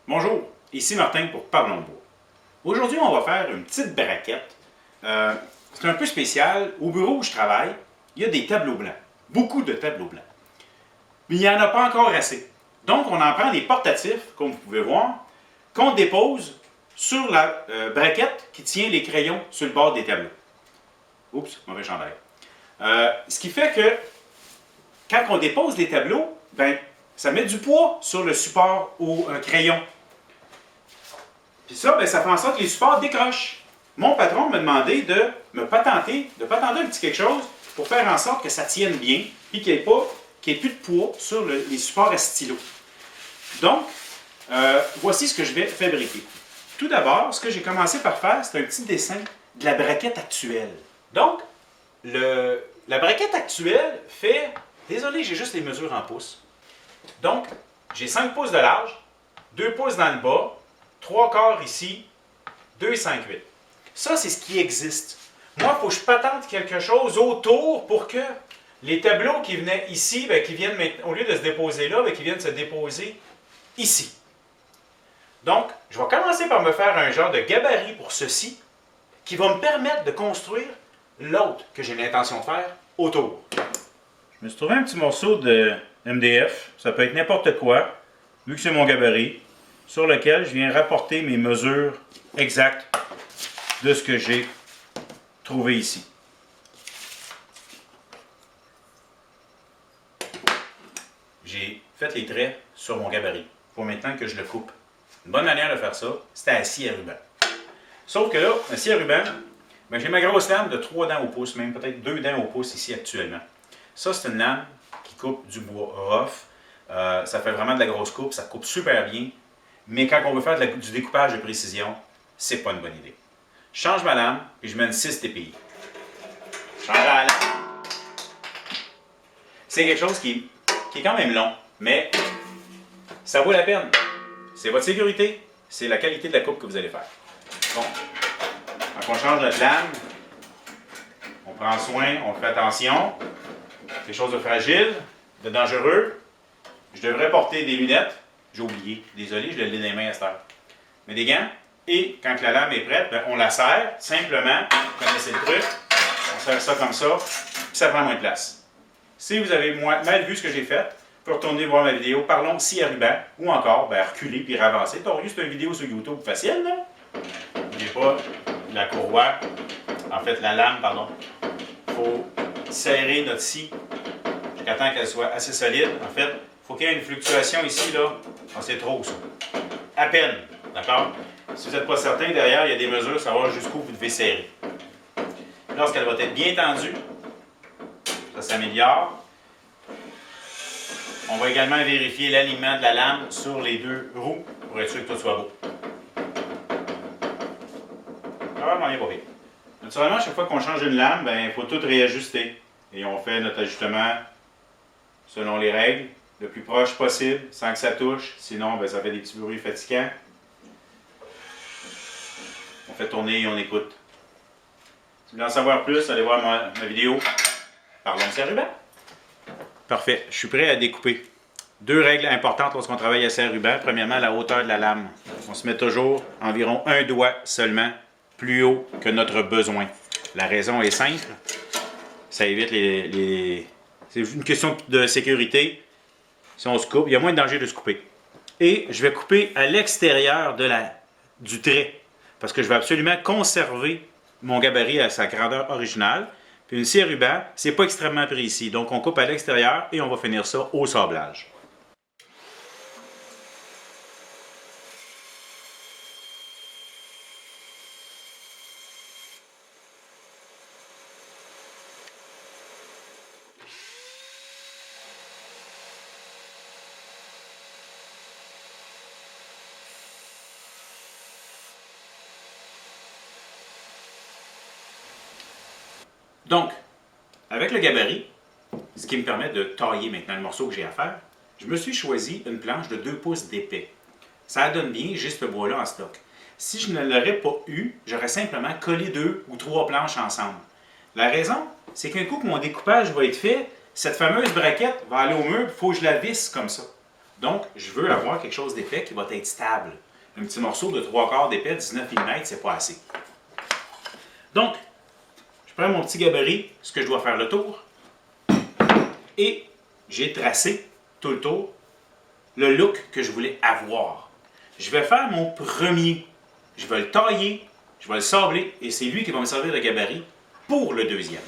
Bonjour, ici Martin pour Parlons de bois. Aujourd'hui, on va faire une petite braquette. C'est un peu spécial. Au bureau où je travaille, il y a des tableaux blancs. Beaucoup de tableaux blancs. Mais il n'y en a pas encore assez. Donc, on en prend des portatifs, comme vous pouvez voir, qu'on dépose sur la braquette qui tient les crayons sur le bord des tableaux. Oups, mauvais chandail. Ce qui fait que, quand on dépose des tableaux, ben, ça met du poids sur le support au crayon. Puis ça, ben, ça fait en sorte que les supports décrochent. Mon patron m'a demandé de me patenter, un petit quelque chose pour faire en sorte que ça tienne bien et qu'il n'y ait plus de poids sur les supports à stylo. Donc, voici ce que je vais fabriquer. Tout d'abord, ce que j'ai commencé par faire, c'est un petit dessin de la braquette actuelle. Donc, la braquette actuelle fait... Désolé, j'ai juste les mesures en pouces. Donc, j'ai 5 pouces de large, 2 pouces dans le bas, 3 quarts ici, 2,58. Ça, c'est ce qui existe. Moi, il faut que je patente quelque chose autour pour que les tableaux qui venaient ici, bien, qui viennent, au lieu de se déposer là, bien, qui viennent se déposer ici. Donc, je vais commencer par me faire un genre de gabarit pour ceci, qui va me permettre de construire l'autre que j'ai l'intention de faire autour. Je me suis trouvé un petit morceau de MDF, ça peut être n'importe quoi, vu que c'est mon gabarit, sur lequel je viens rapporter mes mesures exactes de ce que j'ai trouvé ici. J'ai fait les traits sur mon gabarit. Il faut maintenant que je le coupe. Une bonne manière de faire ça, c'est à scie à ruban. Sauf que là, la scie à ruban, ben, j'ai ma grosse lame de 3 dents au pouce, même peut-être 2 dents au pouce ici actuellement. Ça, c'est une lame qui coupe du bois rough. Ça fait vraiment de la grosse coupe, ça coupe super bien. Mais quand on veut faire du découpage de précision, c'est pas une bonne idée. Je change ma lame et je mets une 6 TPI. Je change la lame. C'est quelque chose qui est quand même long, mais ça vaut la peine. C'est votre sécurité, c'est la qualité de la coupe que vous allez faire. Bon, quand on change notre lame, on prend soin, on fait attention. Quelque chose de fragile, de dangereux. Je devrais porter des lunettes. J'ai oublié. Désolé, je l'ai dans les mains à cette heure. Mais des gants. Et quand la lame est prête, ben, on la serre simplement. Vous connaissez le truc. On serre ça comme ça. Puis ça prend moins de place. Si vous avez mal vu ce que j'ai fait, vous pouvez retourner voir ma vidéo. Parlons scie à ruban. Ou encore, ben, reculer puis avancer. T'as vu, c'est une vidéo sur YouTube facile, là. N'oubliez pas la courroie. En fait, la lame, pardon. Il faut serrer notre scie jusqu'à temps qu'elle soit assez solide. En fait, il faut qu'il y ait une fluctuation ici, là. Oh, c'est trop, ça. À peine, d'accord? Si vous n'êtes pas certain, derrière, il y a des mesures, savoir jusqu'où vous devez serrer. Lorsqu'elle va être bien tendue, ça s'améliore. On va également vérifier l'alignement de la lame sur les 2 roues pour être sûr que tout soit beau. Ah, vraiment, il est pas pire. Naturellement, chaque fois qu'on change une lame, il faut tout réajuster. Et on fait notre ajustement selon les règles, le plus proche possible, sans que ça touche. Sinon, ça fait des petits bruits fatigants. On fait tourner et on écoute. Si vous voulez en savoir plus, allez voir ma vidéo. Parlons de scie à ruban. Parfait, je suis prêt à découper. 2 règles importantes lorsqu'on travaille à scie à ruban. Premièrement, la hauteur de la lame. On se met toujours environ 1 doigt seulement plus haut que notre besoin. La raison est simple. Ça évite c'est une question de sécurité. Si on se coupe, il y a moins de danger de se couper. Et je vais couper à l'extérieur du trait. Parce que je vais absolument conserver mon gabarit à sa grandeur originale. Puis une scie à ruban, c'est pas extrêmement précis. Donc on coupe à l'extérieur et on va finir ça au sablage. Donc, avec le gabarit, ce qui me permet de tailler maintenant le morceau que j'ai à faire, je me suis choisi une planche de 2 pouces d'épais. Ça donne bien, j'ai ce bois-là en stock. Si je ne l'aurais pas eu, j'aurais simplement collé 2 ou 3 planches ensemble. La raison, c'est qu'un coup que mon découpage va être fait, cette fameuse braquette va aller au mur, il faut que je la visse comme ça. Donc, je veux avoir quelque chose d'épais qui va être stable. Un petit morceau de 3/4 d'épais, 19 mm, c'est pas assez. Donc, je prends mon petit gabarit, ce que je dois faire le tour, et j'ai tracé tout le tour le look que je voulais avoir. Je vais faire mon premier. Je vais le tailler, je vais le sabler, et c'est lui qui va me servir de gabarit pour le deuxième.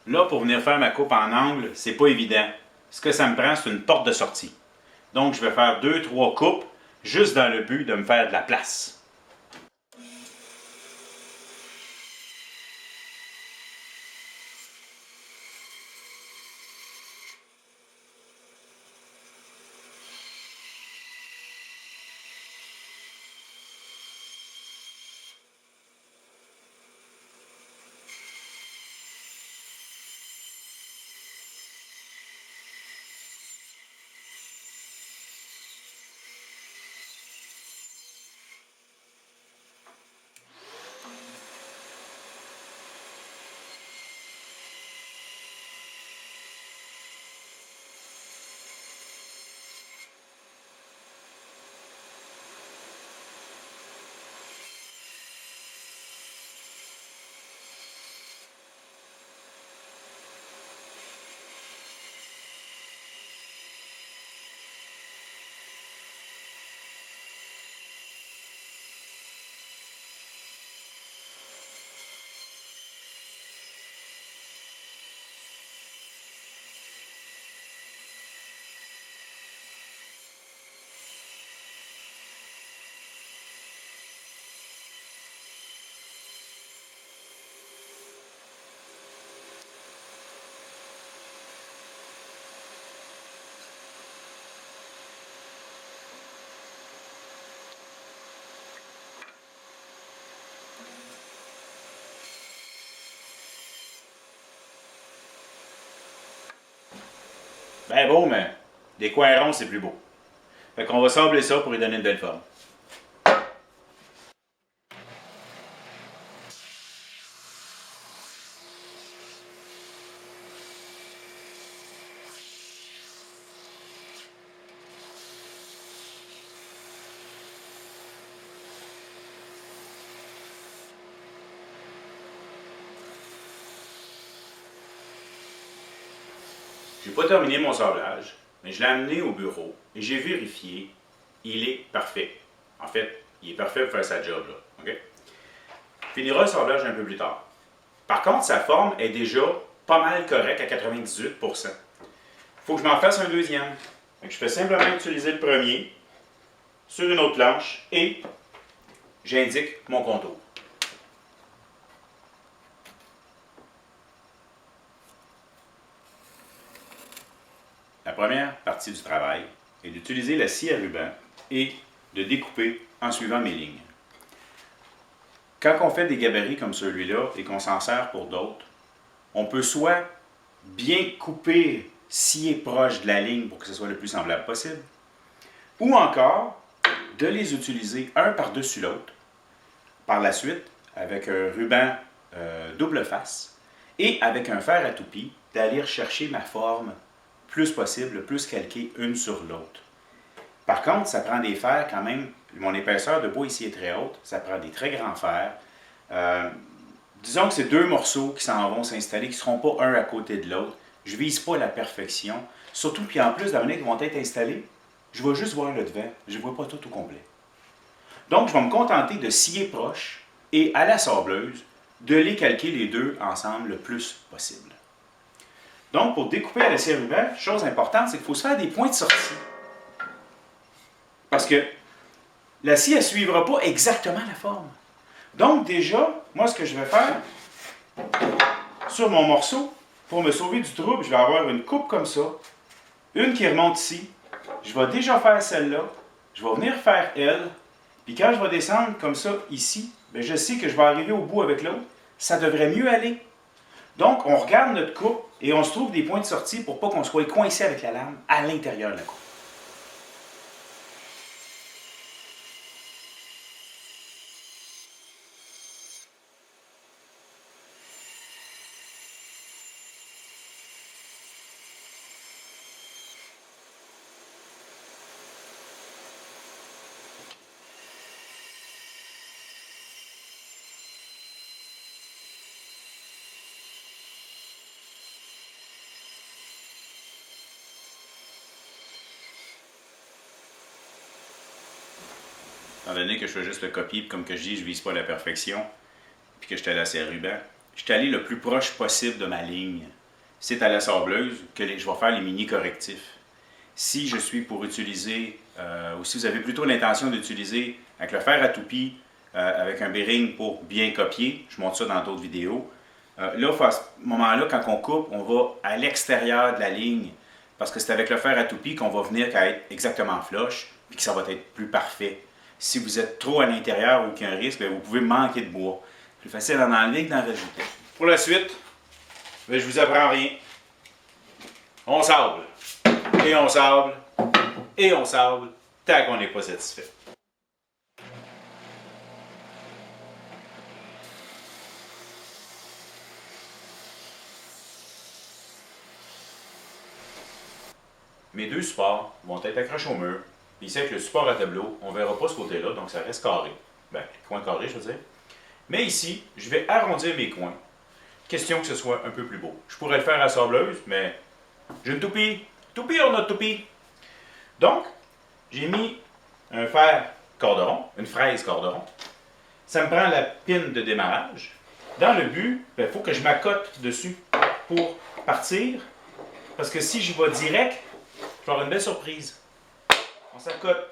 Là, pour venir faire ma coupe en angle, c'est pas évident. Ce que ça me prend, c'est une porte de sortie. Donc, je vais faire 2-3 coupes, juste dans le but de me faire de la place. Ben beau, mais des coins ronds, c'est plus beau. Fait qu'on va sabler ça pour lui donner une belle forme. Je n'ai pas terminé mon sablage, mais je l'ai amené au bureau et j'ai vérifié. Il est parfait. En fait, il est parfait pour faire sa job. Là. Okay? Il finira le sablage un peu plus tard. Par contre, sa forme est déjà pas mal correcte à 98%. Il faut que je m'en fasse un deuxième. Donc, je fais simplement utiliser le premier sur une autre planche et j'indique mon contour. La première partie du travail est d'utiliser la scie à ruban et de découper en suivant mes lignes. Quand on fait des gabarits comme celui-là et qu'on s'en sert pour d'autres, on peut soit bien couper, scier proche de la ligne pour que ce soit le plus semblable possible, ou encore de les utiliser un par-dessus l'autre, par la suite avec un ruban double face et avec un fer à toupie, d'aller rechercher ma forme plus possible, le plus calquée une sur l'autre. Par contre, ça prend des fers quand même. Mon épaisseur de bois ici est très haute. Ça prend des très grands fers. Disons que c'est deux morceaux qui s'en vont s'installer, qui ne seront pas un à côté de l'autre. Je ne vise pas la perfection. Surtout, puis en plus, de la manière qu'ils vont être installés, je vais juste voir le devant. Je ne vois pas tout au complet. Donc, je vais me contenter de scier proche et à la sableuse, de les calquer les deux ensemble le plus possible. Donc, pour découper à la scie à ruban, chose importante, c'est qu'il faut se faire des points de sortie. Parce que la scie, elle ne suivra pas exactement la forme. Donc, déjà, moi, ce que je vais faire, sur mon morceau, pour me sauver du trouble, je vais avoir une coupe comme ça, une qui remonte ici. Je vais déjà faire celle-là. Je vais venir faire elle. Puis quand je vais descendre comme ça, ici, bien, je sais que je vais arriver au bout avec l'autre. Ça devrait mieux aller. Donc, on regarde notre coupe. et on se trouve des points de sortie pour pas qu'on soit coincé avec la lame à l'intérieur de la coupe. Étant donné que je fais juste le copier, puis comme que je dis, je ne vise pas la perfection, puis que je suis allé assez ruban, je suis allé le plus proche possible de ma ligne. C'est à la sableuse que je vais faire les mini correctifs. Si je suis pour utiliser, ou si vous avez plutôt l'intention d'utiliser avec le fer à toupie, avec un bearing pour bien copier, je montre ça dans d'autres vidéos. Là, à ce moment-là, quand on coupe, on va à l'extérieur de la ligne, parce que c'est avec le fer à toupie qu'on va venir qu'à être exactement flush, puis que ça va être plus parfait. Si vous êtes trop à l'intérieur ou qu'il y a un risque, bien, vous pouvez manquer de bois. Plus facile d'en enlever que d'en rajouter. Pour la suite, bien, je vous apprends rien. On sable. Et on sable. Et on sable. Tant qu'on n'est pas satisfait. Mes deux supports vont être accrochés au mur. Puis ici, avec le support à tableau, on ne verra pas ce côté-là, donc ça reste carré. Ben, coin carré, je veux dire. Mais ici, je vais arrondir mes coins. Question que ce soit un peu plus beau. Je pourrais le faire à sableuse, mais j'ai une toupie. Toupie or not toupie? Donc, j'ai mis un fer corderon, une fraise corderon. Ça me prend la pine de démarrage. Dans le but, il faut que je m'accote dessus pour partir. Parce que si j'y vais direct, je vais avoir une belle surprise. On s'accote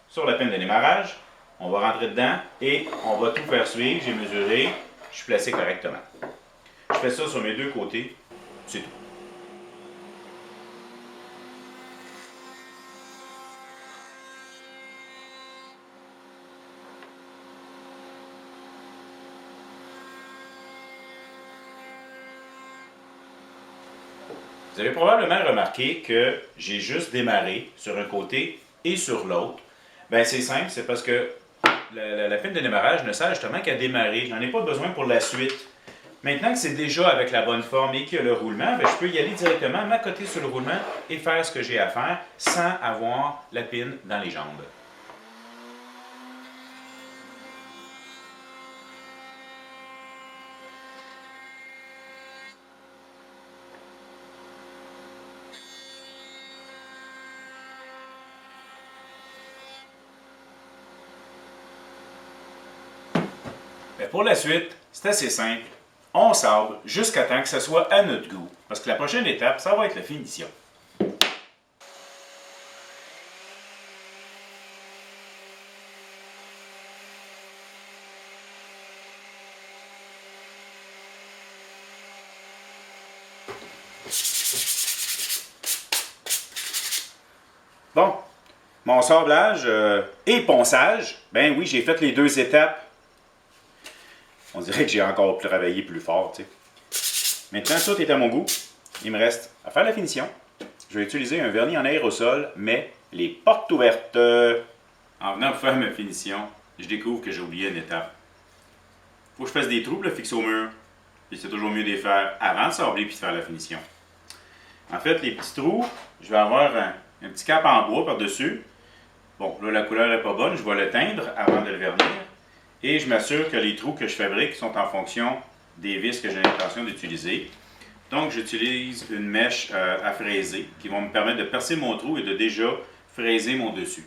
sur la pine de démarrage, on va rentrer dedans et on va tout faire suivre. J'ai mesuré, je suis placé correctement. Je fais ça sur mes deux côtés, c'est tout. Vous avez probablement remarqué que j'ai juste démarré sur un côté et sur l'autre. Bien, c'est simple, c'est parce que la pine de démarrage ne sert justement qu'à démarrer. Je n'en ai pas besoin pour la suite. Maintenant que c'est déjà avec la bonne forme et qu'il y a le roulement, bien, je peux y aller directement, m'accoter sur le roulement et faire ce que j'ai à faire sans avoir la pine dans les jambes. Mais pour la suite, c'est assez simple. On sable jusqu'à temps que ce soit à notre goût. Parce que la prochaine étape, ça va être la finition. Bon, mon sablage et ponçage, ben oui, j'ai fait les deux étapes. On dirait que j'ai encore travaillé plus fort, tu sais. Maintenant, tout est à mon goût. Il me reste à faire la finition. Je vais utiliser un vernis en aérosol, mais les portes ouvertes. En venant pour faire ma finition, je découvre que j'ai oublié une étape. Faut que je fasse des trous pour le fixer au mur. Puis c'est toujours mieux de les faire avant de sabler puis de faire la finition. En fait, les petits trous, je vais avoir un petit cap en bois par-dessus. Bon, là, la couleur n'est pas bonne, je vais le teindre avant de le vernir. Et je m'assure que les trous que je fabrique sont en fonction des vis que j'ai l'intention d'utiliser. Donc, j'utilise une mèche à fraiser qui va me permettre de percer mon trou et de déjà fraiser mon dessus.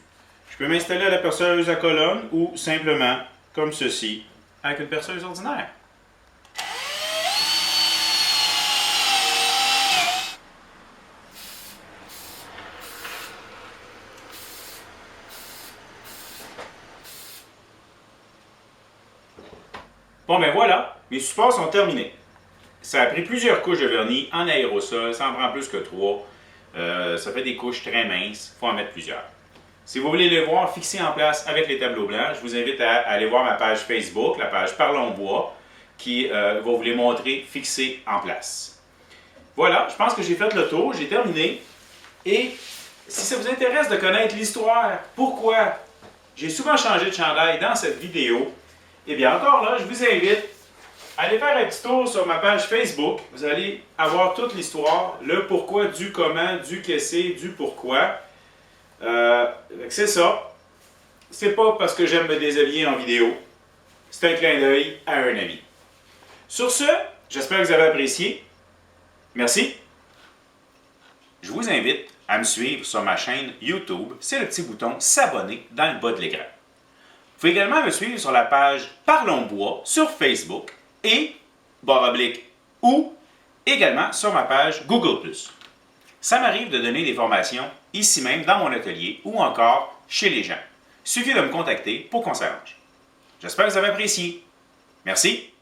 Je peux m'installer à la perceuse à colonne ou simplement, comme ceci, avec une perceuse ordinaire. Bon ben voilà, mes supports sont terminés. Ça a pris plusieurs couches de vernis en aérosol, ça en prend plus que 3. Ça fait des couches très minces, il faut en mettre plusieurs. Si vous voulez les voir fixés en place avec les tableaux blancs, je vous invite à aller voir ma page Facebook, la page Parlons Bois, qui va vous les montrer fixés en place. Voilà, je pense que j'ai fait le tour, j'ai terminé. Et si ça vous intéresse de connaître l'histoire, pourquoi j'ai souvent changé de chandail dans cette vidéo, eh bien encore là, je vous invite à aller faire un petit tour sur ma page Facebook. Vous allez avoir toute l'histoire, le pourquoi, du comment, du qu'est-ce, du pourquoi. C'est ça. C'est pas parce que j'aime me déshabiller en vidéo. C'est un clin d'œil à un ami. Sur ce, j'espère que vous avez apprécié. Merci. Je vous invite à me suivre sur ma chaîne YouTube. C'est le petit bouton s'abonner dans le bas de l'écran. Vous pouvez également me suivre sur la page Parlons Bois sur Facebook et ou également sur ma page Google+. Ça m'arrive de donner des formations ici même dans mon atelier ou encore chez les gens. Il suffit de me contacter pour qu'on s'arrange. J'espère que vous avez apprécié. Merci.